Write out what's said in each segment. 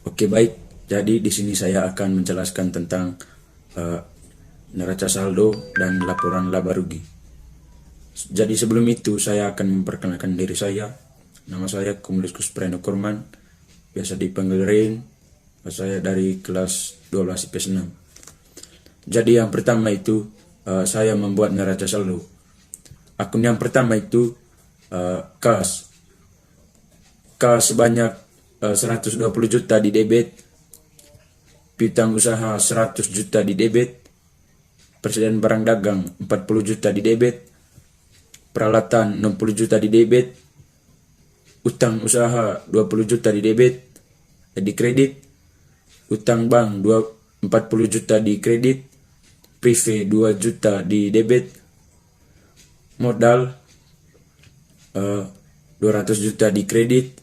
Oke, baik. Jadi di sini saya akan menjelaskan tentang eh, neraca saldo dan laporan laba rugi. Jadi sebelum itu saya akan memperkenalkan diri saya. Nama saya Cumulus Kuspreno Korman, biasa dipanggil Rain. Saya dari kelas 12 IPS 6. Jadi yang pertama itu saya membuat neraca saldo. Akun yang pertama itu kas sebanyak 120 juta di debit, piutang usaha 100 juta di debit, persediaan barang dagang 40 juta di debit, peralatan 60 juta di debit, utang usaha 20 juta di debit, di kredit, utang bank 40 juta di kredit, prive 2 juta di debit, modal 200 juta di kredit,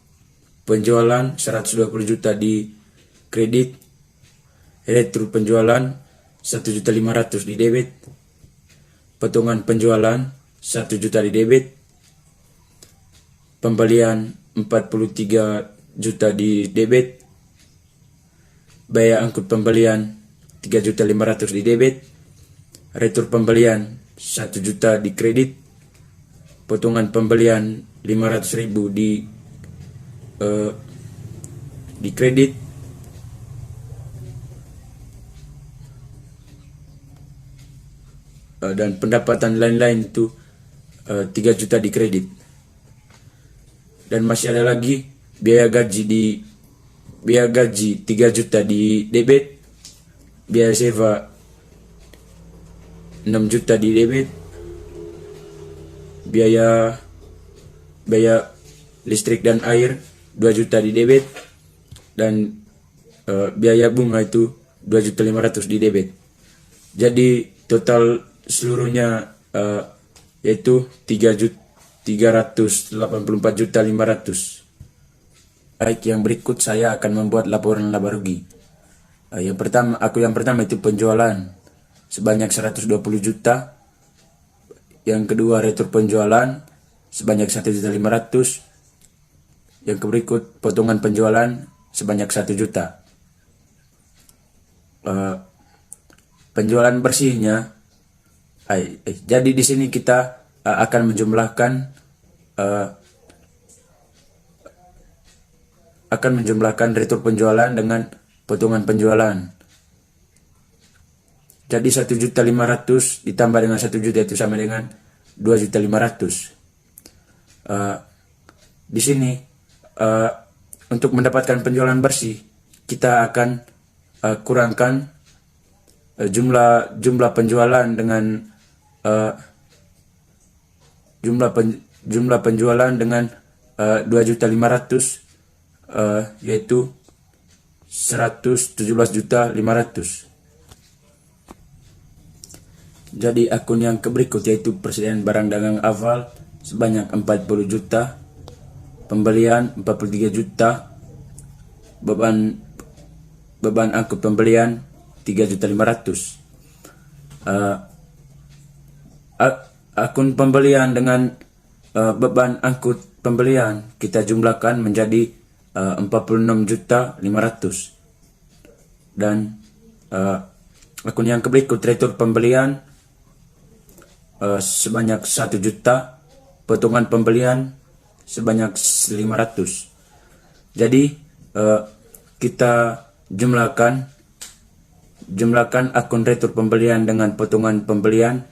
penjualan 120 juta di kredit, retur penjualan 1.500.000 di debit, potongan penjualan 1 juta di debit, pembelian 43 juta di debit, biaya angkut pembelian 3.500.000 di debit, retur pembelian 1 juta di kredit, potongan pembelian 500.000 di kredit, dan pendapatan lain-lain itu 3 juta di kredit. Dan masih ada lagi biaya gaji 3 juta di debit, biaya sewa 6 juta di debit, biaya listrik dan air 2 juta di debit, dan biaya bunga itu 2.500.000 di debit. Jadi total seluruhnya yaitu 384.500. Baik, yang berikut saya akan membuat laporan laba rugi. Yang pertama itu penjualan sebanyak 120 juta. Yang kedua retur penjualan sebanyak 1.500.000. Yang berikut potongan penjualan sebanyak 1 juta. Penjualan bersihnya, jadi di sini kita akan menjumlahkan retur penjualan dengan potongan penjualan. Jadi 1.500.000 ditambah dengan 1 juta itu sama dengan 2.500.000. Di sini untuk mendapatkan penjualan bersih kita akan kurangkan jumlah penjualan dengan jumlah penjualan dengan 2.500.000, yaitu 117.500. Jadi akun yang berikut yaitu persediaan barang dagang awal sebanyak 40 juta, pembelian 43 juta, beban angkut pembelian 3.500.000. Akun pembelian dengan beban angkut pembelian kita jumlahkan menjadi 46.500.000. Dan akun yang berikut retur pembelian sebanyak 1 juta, potongan pembelian sebanyak 500. Jadi kita jumlahkan akun retur pembelian dengan potongan pembelian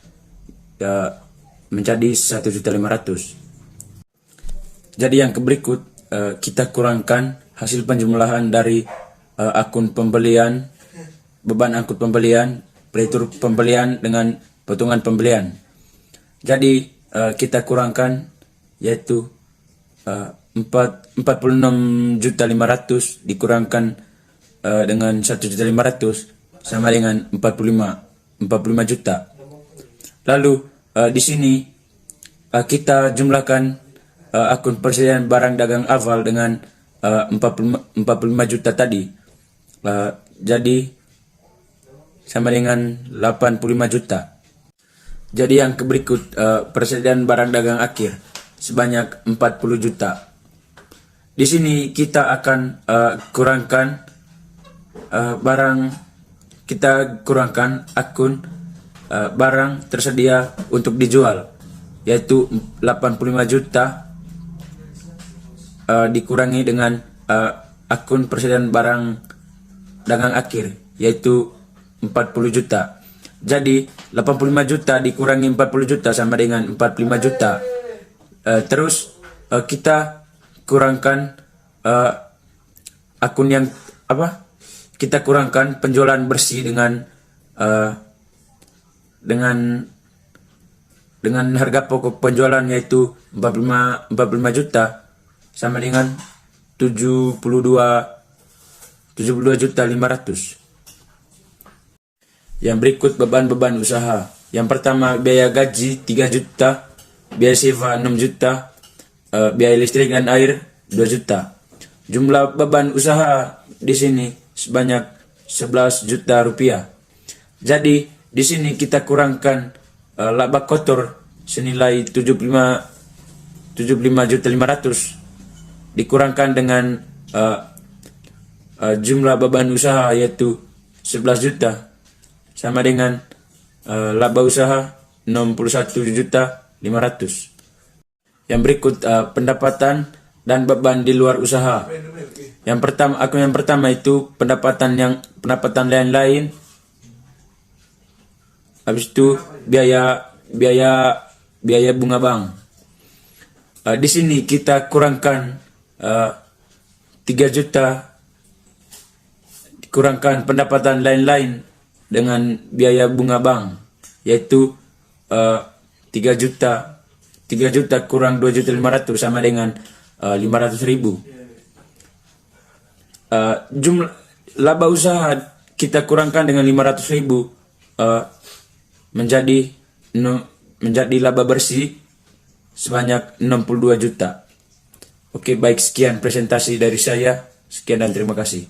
menjadi 1.500.000. Jadi yang berikut kita kurangkan hasil penjumlahan dari akun pembelian, beban angkut pembelian, retur pembelian dengan potongan pembelian. Jadi kita kurangkan yaitu 46.500.000 dikurangkan dengan 1.500.000 sama dengan 45 juta. Lalu di sini kita jumlahkan akun persediaan barang dagang awal dengan 45 juta tadi. Jadi sama dengan 85 juta. Jadi yang berikut persediaan barang dagang akhir sebanyak 40 juta. Di sini kita akan kurangkan barang kita kurangkan akun barang tersedia untuk dijual, yaitu 85 juta dikurangi dengan akun persediaan barang dagang akhir, yaitu 40 juta. Jadi 85 juta dikurangi 40 juta sama dengan 45 juta. Terus kita kurangkan akun yang kita kurangkan penjualan bersih dengan harga pokok penjualan yaitu 45 juta sama dengan 72 juta 500. Yang berikut beban-beban usaha. Yang pertama biaya gaji 3 juta, biaya sewa 6 juta, biaya listrik dan air 2 juta. Jumlah beban usaha di sini sebanyak 11 juta rupiah. Jadi di sini kita kurangkan laba kotor senilai 75 juta 500 dikurangkan dengan jumlah beban usaha yaitu 11 juta sama dengan laba usaha 61 juta 500. Yang berikut pendapatan dan beban di luar usaha. Yang pertama itu pendapatan lain-lain. Habis itu biaya bunga bank. Di sini kita kurangkan 3 juta dikurangkan pendapatan lain-lain dengan biaya bunga bank, yaitu 3 juta kurang 2 juta 500 sama dengan 500.000. Jumlah laba usaha kita kurangkan dengan 500.000 menjadi laba bersih sebanyak 62 juta. Oke, baik, sekian presentasi dari saya. Sekian dan terima kasih.